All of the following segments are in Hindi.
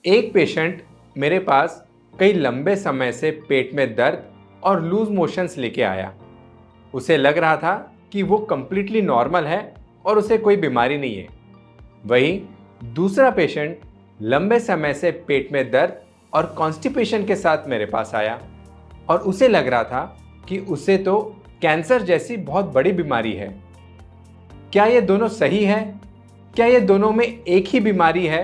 एक पेशेंट मेरे पास कई लंबे समय से पेट में दर्द और लूज मोशंस लेके आया। उसे लग रहा था कि वो कंप्लीटली नॉर्मल है और उसे कोई बीमारी नहीं है। वहीं दूसरा पेशेंट लंबे समय से पेट में दर्द और कॉन्स्टिपेशन के साथ मेरे पास आया और उसे लग रहा था कि उसे तो कैंसर जैसी बहुत बड़ी बीमारी है। क्या ये दोनों सही है? क्या ये दोनों में एक ही बीमारी है?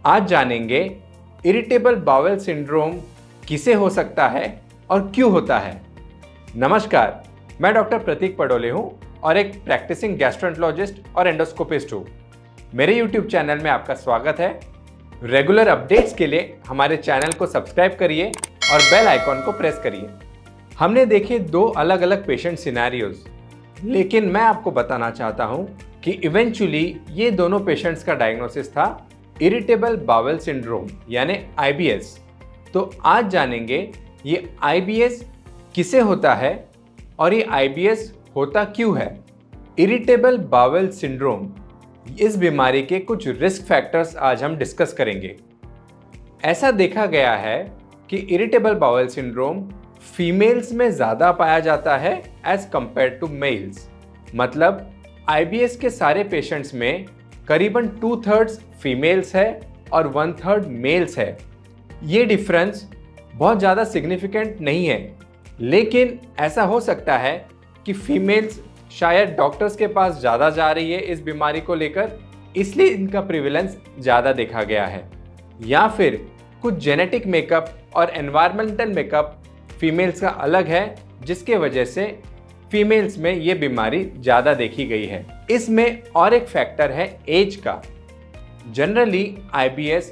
आज जानेंगे इरिटेबल बाउल सिंड्रोम किसे हो सकता है और क्यों होता है। नमस्कार, मैं डॉक्टर प्रतीक पडोले हूं और एक प्रैक्टिसिंग गैस्ट्रोएंटरोलॉजिस्ट और एंडोस्कोपिस्ट हूं। मेरे YouTube चैनल में आपका स्वागत है। रेगुलर अपडेट्स के लिए हमारे चैनल को सब्सक्राइब करिए और बेल आइकॉन को प्रेस करिए। हमने देखे दो अलग अलग पेशेंट सिनेरियोज, लेकिन मैं आपको बताना चाहता हूं कि इवेंचुअली ये दोनों पेशेंट्स का डायग्नोसिस था इरिटेबल बाउल सिंड्रोम यानी IBS। तो आज जानेंगे ये IBS किसे होता है और ये IBS होता क्यों है। इरिटेबल बाउल सिंड्रोम, इस बीमारी के कुछ रिस्क फैक्टर्स आज हम डिस्कस करेंगे। ऐसा देखा गया है कि इरिटेबल बाउल सिंड्रोम फीमेल्स में ज़्यादा पाया जाता है एज कंपेयर टू मेल्स। मतलब IBS के सारे पेशेंट्स में करीबन 2/3 फीमेल्स है और 1/3 मेल्स है। ये डिफरेंस बहुत ज़्यादा सिग्निफिकेंट नहीं है, लेकिन ऐसा हो सकता है कि फीमेल्स शायद डॉक्टर्स के पास ज़्यादा जा रही है इस बीमारी को लेकर, इसलिए इनका प्रिवेलेंस ज़्यादा देखा गया है। या फिर कुछ जेनेटिक मेकअप और एनवायरमेंटल मेकअप फीमेल्स का अलग है, जिसके वजह से फीमेल्स में ये बीमारी ज़्यादा देखी गई है। इसमें और एक फैक्टर है एज का। जनरली IBS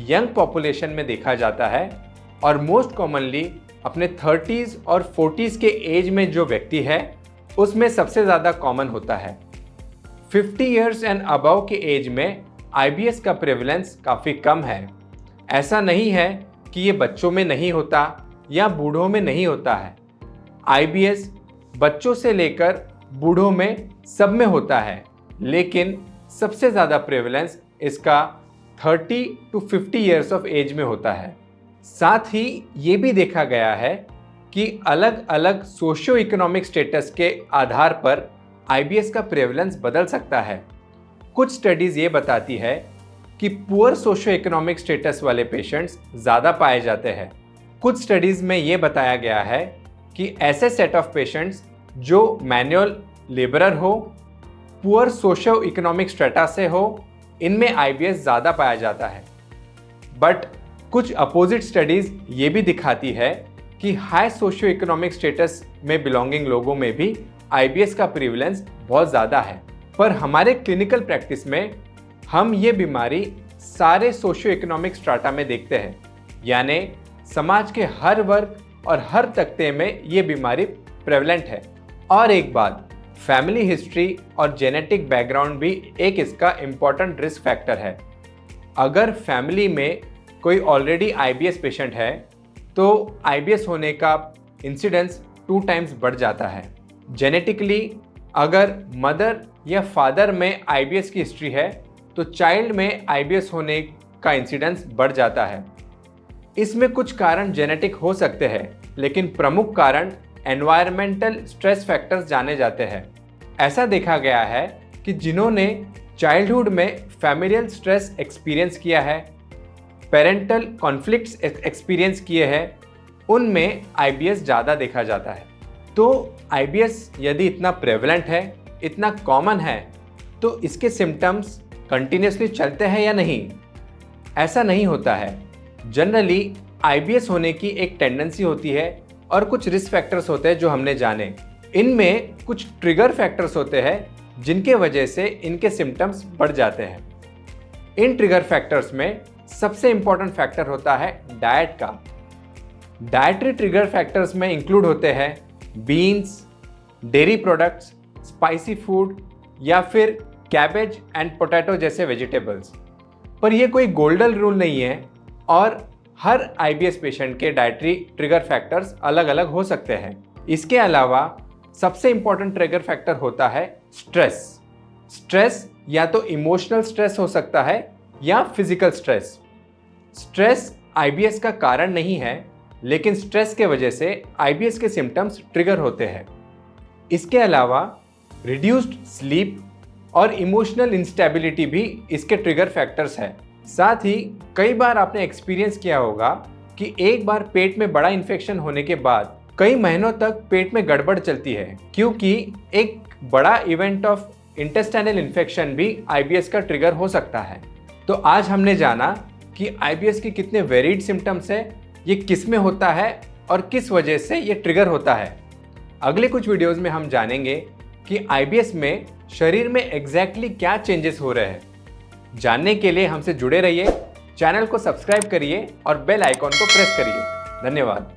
यंग पॉपुलेशन में देखा जाता है और मोस्ट कॉमनली अपने 30s और 40s के एज में जो व्यक्ति है उसमें सबसे ज़्यादा कॉमन होता है। 50 इयर्स एंड अबव के एज में IBS का प्रेवलेंस काफ़ी कम है। ऐसा नहीं है कि ये बच्चों में नहीं होता या बूढ़ों में नहीं होता है। IBS बच्चों से लेकर बूढ़ों में सब में होता है, लेकिन सबसे ज़्यादा प्रेवलेंस इसका 30 to 50 इयर्स ऑफ एज में होता है। साथ ही ये भी देखा गया है कि अलग अलग सोशियो इकोनॉमिक स्टेटस के आधार पर IBS का प्रेवलेंस बदल सकता है। कुछ स्टडीज़ ये बताती है कि पुअर सोशियो इकोनॉमिक स्टेटस वाले पेशेंट्स ज़्यादा पाए जाते हैं। कुछ स्टडीज़ में ये बताया गया है कि ऐसे सेट ऑफ पेशेंट्स जो मैनुअल लेबरर हो, पुअर सोशियो इकोनॉमिक स्ट्रेटा से हो, इनमें IBS ज़्यादा पाया जाता है। बट कुछ अपोजिट स्टडीज़ ये भी दिखाती है कि हाई सोशियो इकोनॉमिक स्टेटस में बिलोंगिंग लोगों में भी IBS का प्रिवलेंस बहुत ज़्यादा है। पर हमारे क्लिनिकल प्रैक्टिस में हम ये बीमारी सारे सोशियो इकोनॉमिक स्ट्राटा में देखते हैं, यानी समाज के हर वर्ग और हर तबके में ये बीमारी प्रेवलेंट है। और एक बात, फैमिली हिस्ट्री और जेनेटिक बैकग्राउंड भी एक इसका इम्पॉर्टेंट रिस्क फैक्टर है। अगर फैमिली में कोई ऑलरेडी IBS पेशेंट है तो IBS होने का इंसिडेंस 2 टाइम्स बढ़ जाता है। जेनेटिकली अगर मदर या फादर में IBS की हिस्ट्री है तो चाइल्ड में IBS होने का इंसिडेंस बढ़ जाता है। इसमें कुछ कारण जेनेटिक हो सकते हैं, लेकिन प्रमुख कारण एनवायरमेंटल स्ट्रेस फैक्टर्स जाने जाते हैं। ऐसा देखा गया है कि जिन्होंने चाइल्डहुड में फैमिलियल स्ट्रेस एक्सपीरियंस किया है, पेरेंटल कॉन्फ्लिक्ट्स एक्सपीरियंस किए हैं, उनमें IBS ज़्यादा देखा जाता है। तो IBS यदि इतना प्रेवलेंट है, इतना कॉमन है, तो इसके सिम्टम्स कंटिन्यूसली चलते हैं या नहीं? ऐसा नहीं होता है। जनरली IBS होने की एक टेंडेंसी होती है और कुछ रिस्क फैक्टर्स होते हैं जो हमने जाने। इनमें कुछ ट्रिगर फैक्टर्स होते हैं जिनके वजह से इनके सिम्टम्स बढ़ जाते हैं। इन ट्रिगर फैक्टर्स में सबसे इंपॉर्टेंट फैक्टर होता है डाइट का। डाइटरी ट्रिगर फैक्टर्स में इंक्लूड होते हैं beans, dairy products, spicy food या फिर कैबेज एंड पोटैटो जैसे वेजिटेबल्स। पर यह कोई गोल्डन रूल नहीं है और हर IBS पेशेंट के डाइटरी ट्रिगर फैक्टर्स अलग अलग हो सकते हैं। इसके अलावा सबसे इंपॉर्टेंट ट्रिगर फैक्टर होता है स्ट्रेस। स्ट्रेस या तो इमोशनल स्ट्रेस हो सकता है या फिजिकल स्ट्रेस। स्ट्रेस आईबीएस का कारण नहीं है, लेकिन स्ट्रेस के वजह से आईबीएस के सिम्टम्स ट्रिगर होते हैं। इसके अलावा रिड्यूस्ड स्लीप और इमोशनल इंस्टेबिलिटी भी इसके ट्रिगर फैक्टर्स हैं। साथ ही कई बार आपने एक्सपीरियंस किया होगा कि एक बार पेट में बड़ा इन्फेक्शन होने के बाद कई महीनों तक पेट में गड़बड़ चलती है, क्योंकि एक बड़ा इवेंट ऑफ इंटेस्टाइनल इन्फेक्शन भी आईबीएस का ट्रिगर हो सकता है। तो आज हमने जाना कि आईबीएस के कितने वेरिड सिम्टम्स है, ये किस में होता है और किस वजह से ये ट्रिगर होता है। अगले कुछ वीडियोस में हम जानेंगे कि आईबीएस में शरीर में एग्जैक्टली क्या चेंजेस हो रहे हैं। जानने के लिए हमसे जुड़े रहिए, चैनल को सब्सक्राइब करिए और बेल आइकॉन को प्रेस करिए। धन्यवाद।